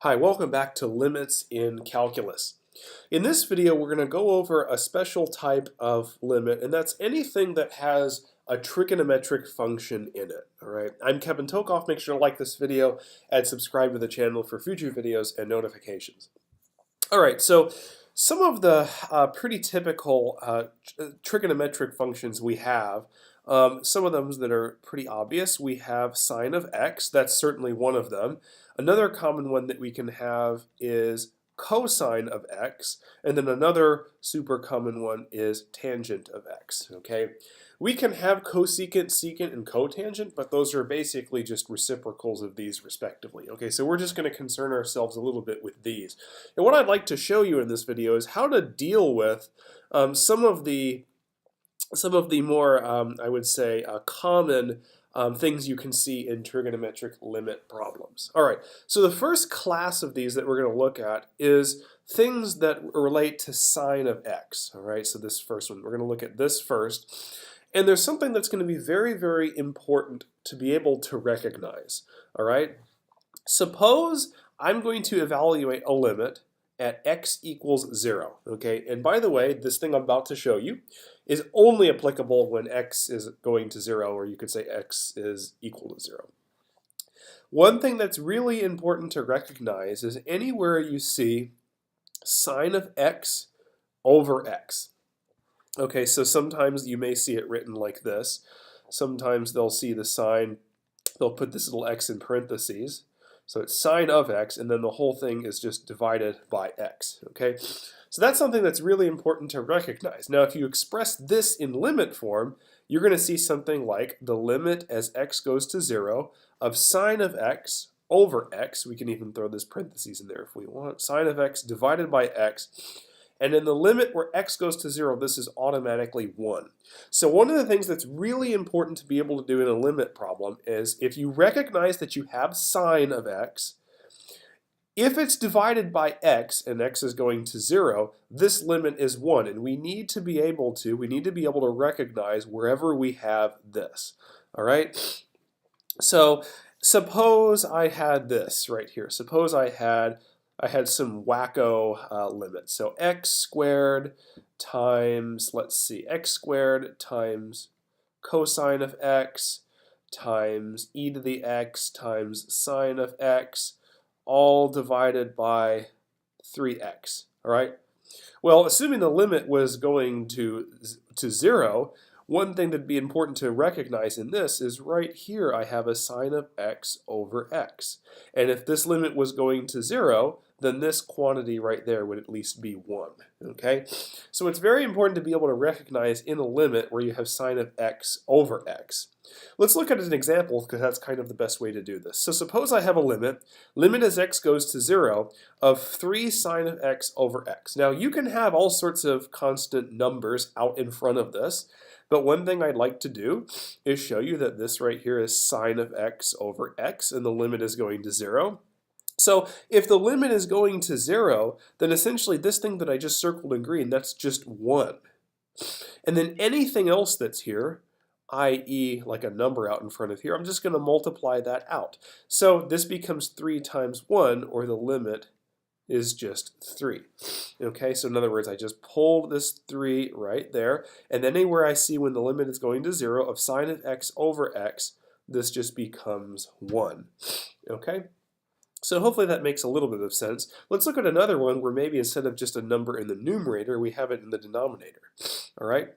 Hi, welcome back to Limits in Calculus. In this video, we're going to go over a special type of limit, and that's anything that has a trigonometric function in it. All right, I'm Kevin Tokoph. Make sure to like this video and subscribe to the channel for future videos and notifications. All right, so some of the pretty typical trigonometric functions we have, some of them that are pretty obvious. We have sine of x, that's certainly one of them. Another common one that we can have is cosine of x, and then another super common one is tangent of x, okay? We can have cosecant, secant, and cotangent, but those are basically just reciprocals of these respectively, okay? So we're just going to concern ourselves a little bit with these. And what I'd like to show you in this video is how to deal with some of the more, I would say, common things you can see in trigonometric limit problems. All right, so the first class of these that we're going to look at is things that relate to sine of x. All right, so this first one, we're going to look at this first. And there's something that's going to be very, very important to be able to recognize. All right, suppose I'm going to evaluate a limit at x equals 0, okay? And by the way, this thing I'm about to show you is only applicable when x is going to 0, or you could say x is equal to 0. One thing that's really important to recognize is anywhere you see sine of x over x. Okay, so sometimes you may see it written like this. Sometimes they'll see the sign, they'll put this little x in parentheses. So it's sine of x, and then the whole thing is just divided by x, okay? So that's something that's really important to recognize. Now, if you express this in limit form, you're going to see something like the limit as x goes to 0 of sine of x over x. We can even throw this parentheses in there if we want. Sine of x divided by x. And in the limit where x goes to 0, this is automatically 1. So one of the things that's really important to be able to do in a limit problem is if you recognize that you have sine of x, if it's divided by x and x is going to 0, this limit is 1. And we need to be able to recognize wherever we have this. All right? So suppose I had this right here. Suppose I had some wacko limit. So x squared times, let's see, x squared times cosine of x times e to the x times sine of x, all divided by 3x, all right? Well, assuming the limit was going to 0, one thing that'd be important to recognize in this is right here I have a sine of x over x. And if this limit was going to 0, then this quantity right there would at least be 1, okay? So it's very important to be able to recognize in a limit where you have sine of x over x. Let's look at an example because that's kind of the best way to do this. So suppose I have a limit as x goes to 0 of 3 sine of x over x. Now you can have all sorts of constant numbers out in front of this, but one thing I'd like to do is show you that this right here is sine of x over x, and the limit is going to 0. So if the limit is going to 0, then essentially this thing that I just circled in green, that's just 1. And then anything else that's here, i.e. like a number out in front of here, I'm just going to multiply that out. So this becomes 3 times 1, or the limit is just 3. Okay, so in other words, I just pulled this 3 right there, and then anywhere I see when the limit is going to 0 of sine of x over x, this just becomes 1. Okay? So hopefully that makes a little bit of sense. Let's look at another one where maybe instead of just a number in the numerator, we have it in the denominator. All right?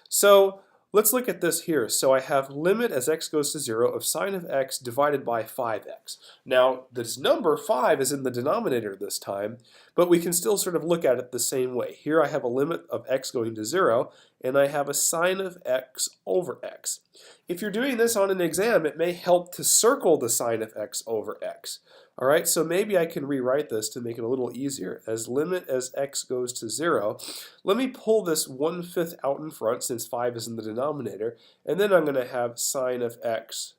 So let's look at this here. So I have limit as x goes to 0 of sine of x divided by 5x. Now, this number 5 is in the denominator this time, but we can still sort of look at it the same way. Here I have a limit of x going to 0, and I have a sine of x over x. If you're doing this on an exam, it may help to circle the sine of x over x. All right, so maybe I can rewrite this to make it a little easier. As limit as x goes to 0, let me pull this 1/5 out in front since 5 is in the denominator, and then I'm going to have sine of x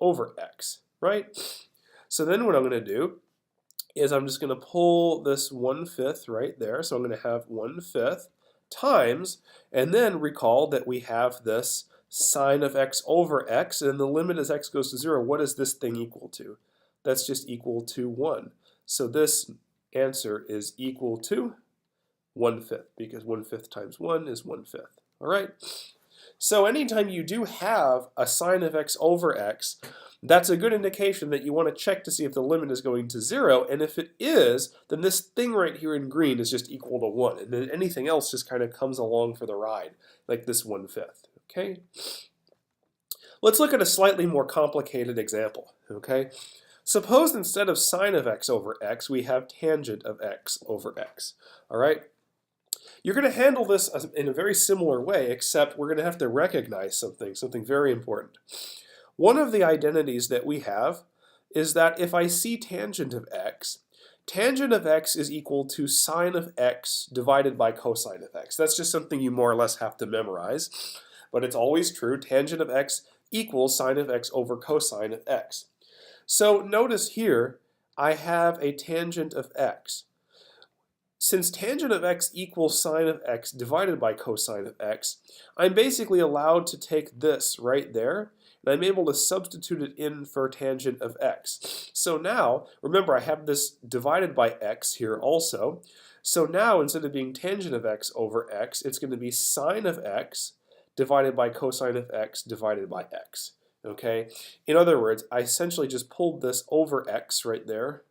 over x, right? So then what I'm going to do is I'm just going to pull this 1/5 right there. So I'm going to have 1/5 times, and then recall that we have this sine of x over x, and the limit as x goes to 0, what is this thing equal to? That's just equal to 1. So this answer is equal to 1/5, because 1/5 times 1 is 1/5. All right? So anytime you do have a sine of x over x, that's a good indication that you want to check to see if the limit is going to 0, and if it is, then this thing right here in green is just equal to 1, and then anything else just kind of comes along for the ride, like this 1/5, okay? Let's look at a slightly more complicated example, okay? Suppose instead of sine of x over x, we have tangent of x over x, all right? You're going to handle this in a very similar way, except we're going to have to recognize something very important. One of the identities that we have is that if I see tangent of x is equal to sine of x divided by cosine of x. That's just something you more or less have to memorize, but it's always true. Tangent of x equals sine of x over cosine of x. So notice here, I have a tangent of x. Since tangent of x equals sine of x divided by cosine of x, I'm basically allowed to take this right there, and I'm able to substitute it in for tangent of x. So now, remember I have this divided by x here also. So now instead of being tangent of x over x, it's going to be sine of x divided by cosine of x divided by x. Okay? In other words, I essentially just pulled this over x right there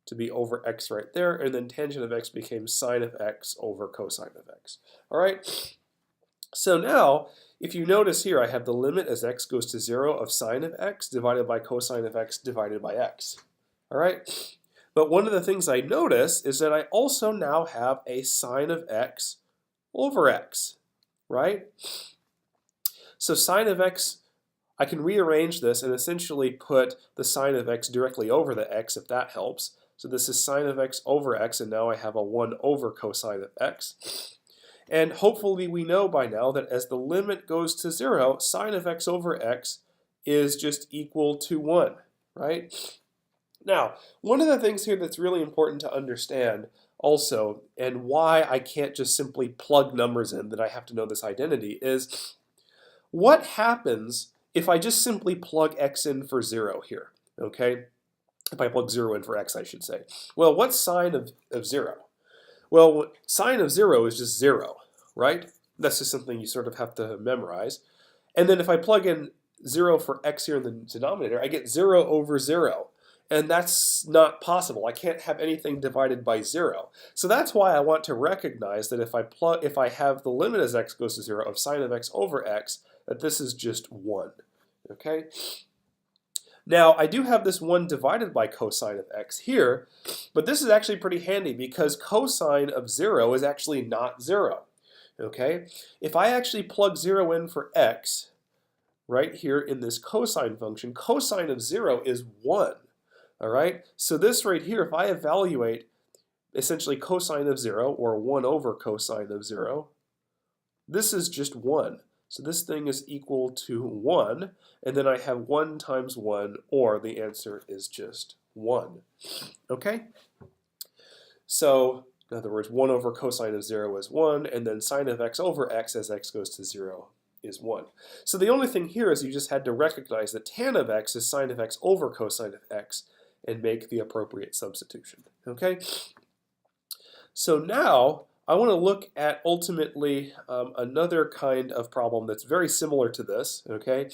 to be over x right there, and then tangent of x became sine of x over cosine of x. All right? So now, if you notice here, I have the limit as x goes to 0 of sine of x divided by cosine of x divided by x. All right? But one of the things I notice is that I also now have a sine of x over x, right? So sine of x, I can rearrange this and essentially put the sine of x directly over the x if that helps. So this is sine of x over x, and now I have a 1 over cosine of x. And hopefully we know by now that as the limit goes to 0, sine of x over x is just equal to 1, right? Now, one of the things here that's really important to understand also, and why I can't just simply plug numbers in, that I have to know this identity, is what happens if I just simply plug x in for 0 here, okay? If I plug 0 in for x, I should say. Well, what's sine of 0? Well, sine of 0 is just 0, right? That's just something you sort of have to memorize. And then if I plug in 0 for x here in the denominator, I get 0 over 0. And that's not possible. I can't have anything divided by 0. So that's why I want to recognize that if I have the limit as x goes to 0 of sine of x over x, that this is just 1. Okay? Now, I do have this 1 divided by cosine of x here, but this is actually pretty handy because cosine of 0 is actually not 0. Okay? If I actually plug 0 in for x, right here in this cosine function, cosine of 0 is 1. All right? So this right here, if I evaluate essentially cosine of 0, or 1 over cosine of 0, this is just 1. So this thing is equal to 1, and then I have 1 times 1, or the answer is just 1. Okay? So, in other words, 1 over cosine of 0 is 1, and then sine of x over x as x goes to 0 is 1. So the only thing here is you just had to recognize that tan of x is sine of x over cosine of x, and make the appropriate substitution. Okay? So now, I want to look at ultimately another kind of problem that's very similar to this, okay?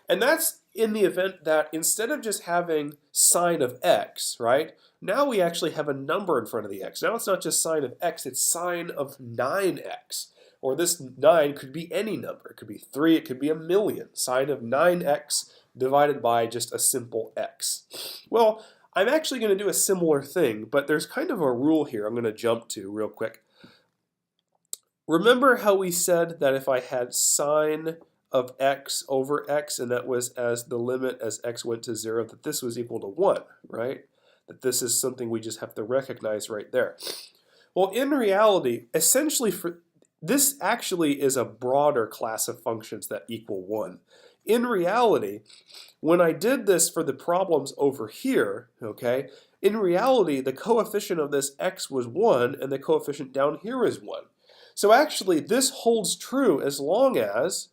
And that's in the event that instead of just having sine of x, right, now we actually have a number in front of the x. Now it's not just sine of x, it's sine of 9x. Or this 9 could be any number. It could be 3, it could be 1,000,000. Sine of 9x divided by just a simple x. Well, I'm actually going to do a similar thing, but there's kind of a rule here I'm going to jump to real quick. Remember how we said that if I had sine of x over x, and that was as the limit as x went to 0, that this was equal to 1, right? That this is something we just have to recognize right there. Well, in reality, essentially this actually is a broader class of functions that equal 1. In reality, when I did this for the problems over here, okay, in reality, the coefficient of this x was 1, and the coefficient down here is 1. So actually, this holds true as long as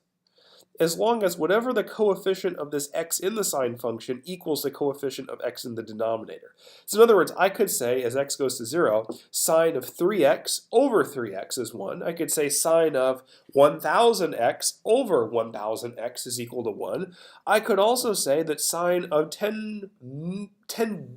as long as whatever the coefficient of this x in the sine function equals the coefficient of x in the denominator. So in other words, I could say as x goes to 0, sine of 3x over 3x is 1. I could say sine of 1000x over 1000x is equal to 1. I could also say that sine of 10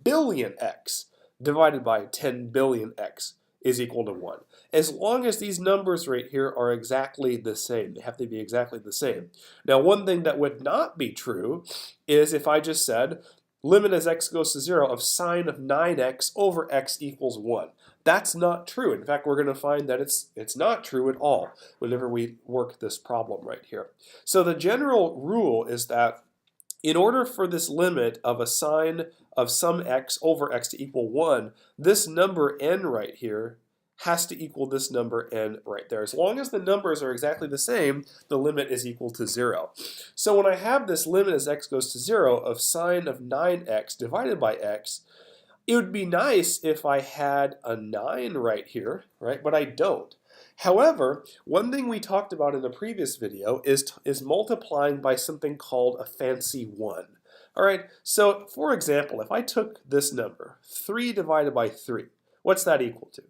billion x divided by 10 billion x is equal to 1. As long as these numbers right here are exactly the same. They have to be exactly the same. Now, one thing that would not be true is if I just said limit as x goes to 0 of sine of 9x over x equals 1. That's not true. In fact, we're going to find that it's not true at all whenever we work this problem right here. So the general rule is that in order for this limit of a sine of some x over x to equal 1, this number n right here has to equal this number n right there. As long as the numbers are exactly the same, the limit is equal to 0. So when I have this limit as x goes to 0 of sine of 9x divided by x, it would be nice if I had a 9 right here, right? But I don't. However, one thing we talked about in the previous video is multiplying by something called a fancy 1. All right, so for example, if I took this number, 3 divided by 3, what's that equal to?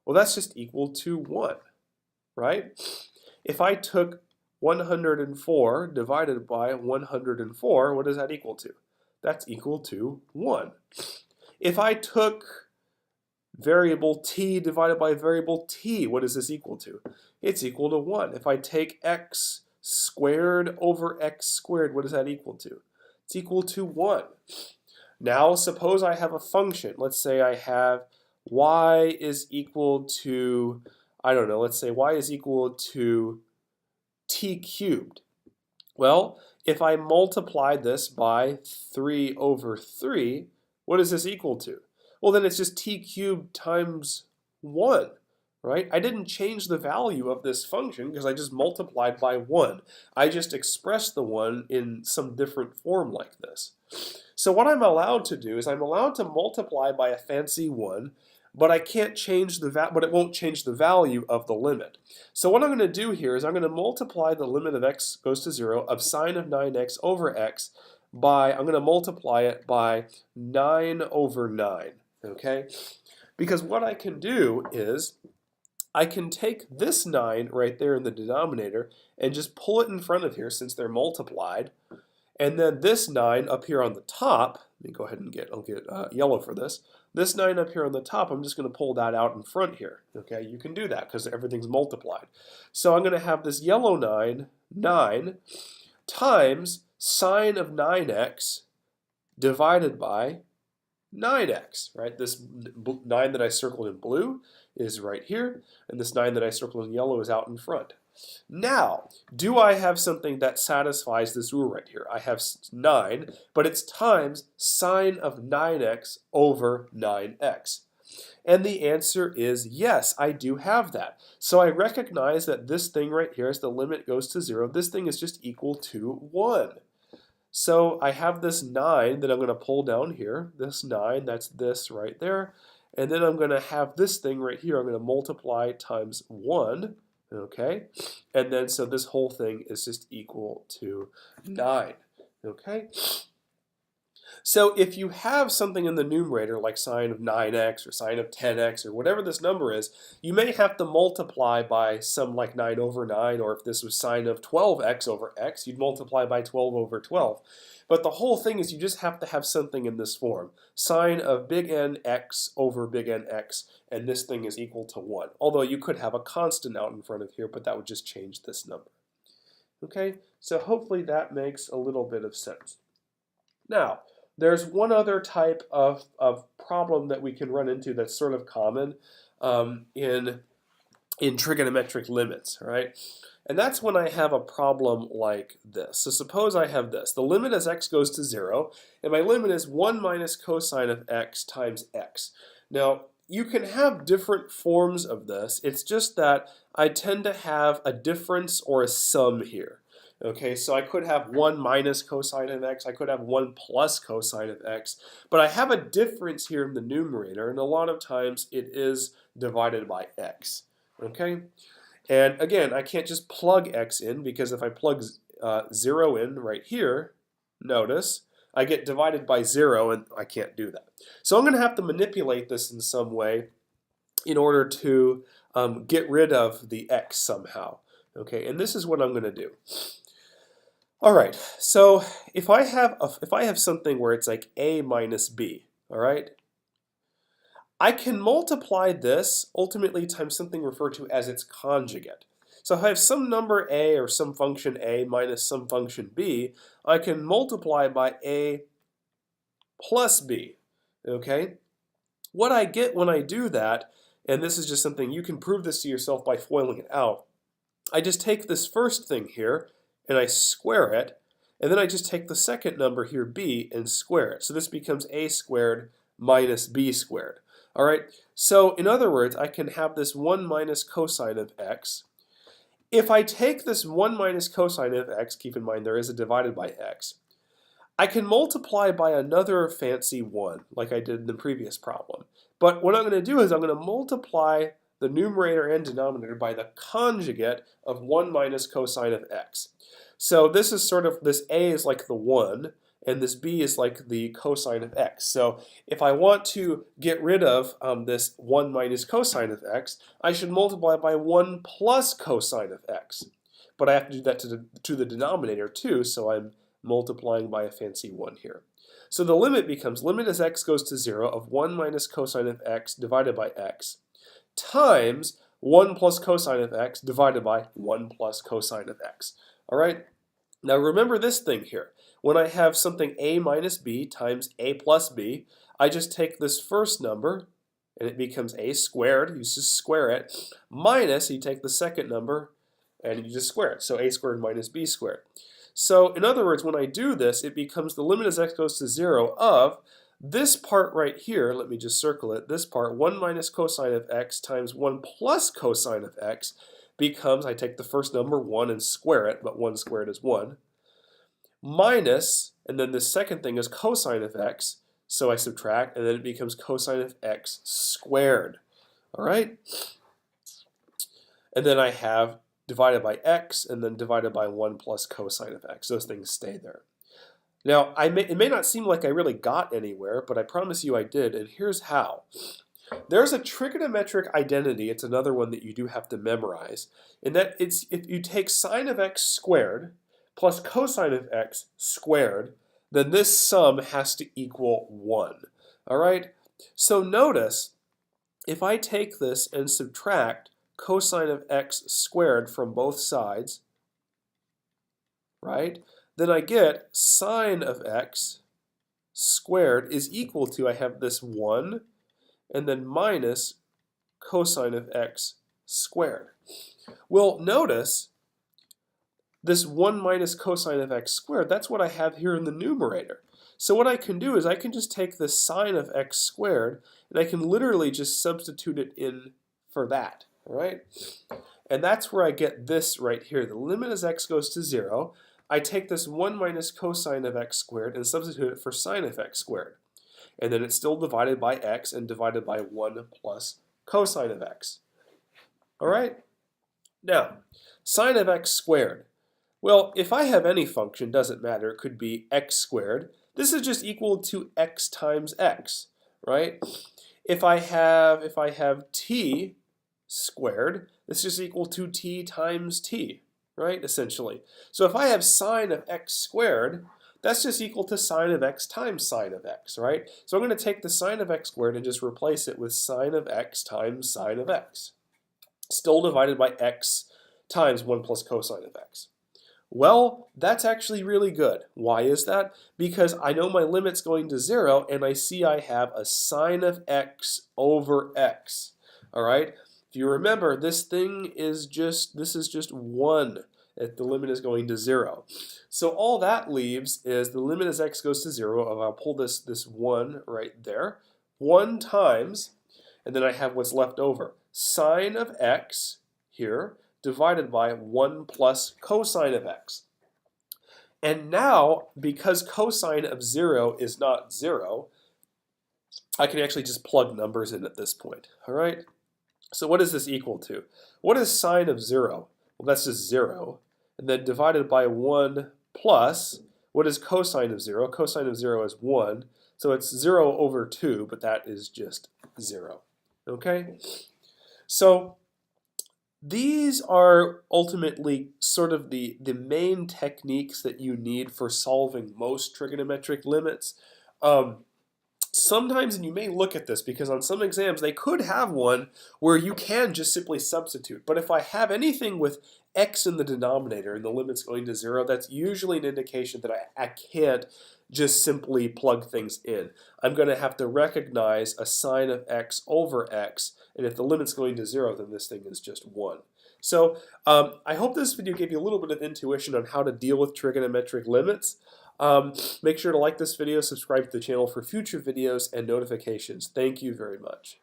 Well, that's just equal to 1, right? If I took 104 divided by 104, what does that equal to? That's equal to 1. If I took variable t divided by variable t, what is this equal to? It's equal to 1. If I take x squared over x squared, what does that equal to? It's equal to 1. Now, suppose I have a function. Let's say I have y is equal to, I don't know, let's say y is equal to t cubed. Well, if I multiply this by 3 over 3, what is this equal to? Well, then it's just t cubed times 1, right? I didn't change the value of this function because I just multiplied by 1. I just expressed the 1 in some different form like this. So what I'm allowed to do is I'm allowed to multiply by a fancy 1, but I can't change but it won't change the value of the limit. So what I'm going to do here is I'm going to multiply the limit of x goes to 0 of sine of 9x over x by, I'm going to multiply it by 9 over 9, okay? Because what I can do is I can take this 9 right there in the denominator and just pull it in front of here since they're multiplied. And then this 9 up here on the top, let me go ahead and I'll get yellow for this. This 9 up here on the top, I'm just going to pull that out in front here. Okay, you can do that because everything's multiplied. So I'm going to have this yellow 9 times sine of 9x divided by 9x, right? This 9 that I circled in blue is right here, and this 9 that I circled in yellow is out in front. Now, do I have something that satisfies this rule right here? I have 9, but it's times sine of 9x over 9x. And the answer is yes, I do have that. So I recognize that this thing right here, as the limit goes to 0, this thing is just equal to 1. So I have this 9 that I'm going to pull down here. This 9, that's this right there. And then I'm going to have this thing right here. I'm going to multiply times 1. Okay, and then so this whole thing is just equal to 9. Okay, so if you have something in the numerator like sine of 9x or sine of 10x or whatever this number is, you may have to multiply by some like 9 over 9, or if this was sine of 12x over x, you'd multiply by 12 over 12. But the whole thing is you just have to have something in this form. Sine of big N x over big N x, and this thing is equal to 1. Although you could have a constant out in front of here, but that would just change this number. Okay, so hopefully that makes a little bit of sense. Now, there's one other type of problem that we can run into that's sort of common in trigonometric limits, right? And that's when I have a problem like this. So suppose I have this. The limit as x goes to 0, and my limit is 1 minus cosine of x times x. Now, you can have different forms of this. It's just that I tend to have a difference or a sum here. Okay, so I could have 1 minus cosine of x, I could have 1 plus cosine of x, but I have a difference here in the numerator, and a lot of times it is divided by x. Okay? And again, I can't just plug x in, because if I plug 0 in right here, notice, I get divided by 0, and I can't do that. So I'm going to have to manipulate this in some way in order to get rid of the x somehow. Okay, and this is what I'm going to do. All right, so if I have something where it's like a minus b, all right, I can multiply this ultimately times something referred to as its conjugate. So if I have some number a or some function a minus some function b, I can multiply by a plus b, okay? What I get when I do that, and this is just something, you can prove this to yourself by foiling it out, I just take this first thing here and I square it, and then I just take the second number here, b, and square it. So this becomes a squared minus b squared. All right, so in other words, I can have this 1 minus cosine of x. If I take this 1 minus cosine of x, keep in mind there is a divided by x, I can multiply by another fancy 1, like I did in the previous problem. But what I'm going to do is I'm going to multiply the numerator and denominator by the conjugate of 1 minus cosine of x. So this is sort of, this a is like the 1, and this b is like the cosine of x. So if I want to get rid of this 1 minus cosine of x, I should multiply by 1 plus cosine of x. But I have to do that to the denominator too, so I'm multiplying by a fancy 1 here. So the limit becomes, limit as x goes to 0 of 1 minus cosine of x divided by x times 1 plus cosine of x divided by 1 plus cosine of x. All right? Now remember this thing here. When I have something a minus b times a plus b, I just take this first number, and it becomes a squared, you just square it, minus, you take the second number, and you just square it. So a squared minus b squared. So in other words, when I do this, it becomes the limit as x goes to 0 of this part right here, let me just circle it, this part, 1 minus cosine of x times 1 plus cosine of x becomes, I take the first number, 1, and square it, but 1 squared is 1, minus, and then the second thing is cosine of x, so I subtract, and then it becomes cosine of x squared. All right? And then I have divided by x, and then divided by 1 plus cosine of x. Those things stay there. Now, it may not seem like I really got anywhere, but I promise you I did, and here's how. There's a trigonometric identity, it's another one that you do have to memorize, in that it's if you take sine of x squared plus cosine of x squared, then this sum has to equal 1. All right? So notice, if I take this and subtract cosine of x squared from both sides, right, then I get sine of x squared is equal to, I have this 1, and then minus cosine of x squared. Well, notice this 1 minus cosine of x squared, that's what I have here in the numerator. So what I can do is I can just take the sine of x squared, and I can literally just substitute it in for that, all right? And that's where I get this right here. The limit as x goes to 0, I take this 1 minus cosine of x squared and substitute it for sine of x squared. And then it's still divided by x and divided by 1 plus cosine of x. All right? Now, sine of x squared. Well, if I have any function, doesn't matter, it could be x squared. This is just equal to x times x, right? If I have t squared, this is equal to t times t, right, essentially. So if I have sine of x squared, that's just equal to sine of x times sine of x, right? So I'm going to take the sine of x squared and just replace it with sine of x times sine of x. Still divided by x times 1 plus cosine of x. Well, that's actually really good. Why is that? Because I know my limit's going to 0, and I see I have a sine of x over x. All right? If you remember, this is just 1. The limit is going to 0. So all that leaves is the limit as x goes to 0 of, I'll pull this 1 right there, 1 times, and then I have what's left over, sine of x here divided by 1 plus cosine of x. And now, because cosine of 0 is not 0, I can actually just plug numbers in at this point. All right? So what is this equal to? What is sine of 0? Well, that's just 0. and then divided by 1 plus, what is cosine of 0? Cosine of 0 is 1, so it's 0 over 2, but that is just 0. Okay? So these are ultimately sort of the main techniques that you need for solving most trigonometric limits. Sometimes, and you may look at this because on some exams they could have one where you can just simply substitute. But if I have anything with x in the denominator and the limit's going to 0, that's usually an indication that I can't just simply plug things in. I'm going to have to recognize a sine of x over x, and if the limit's going to 0, then this thing is just 1. So I hope this video gave you a little bit of intuition on how to deal with trigonometric limits. Make sure to like this video, subscribe to the channel for future videos and notifications. Thank you very much.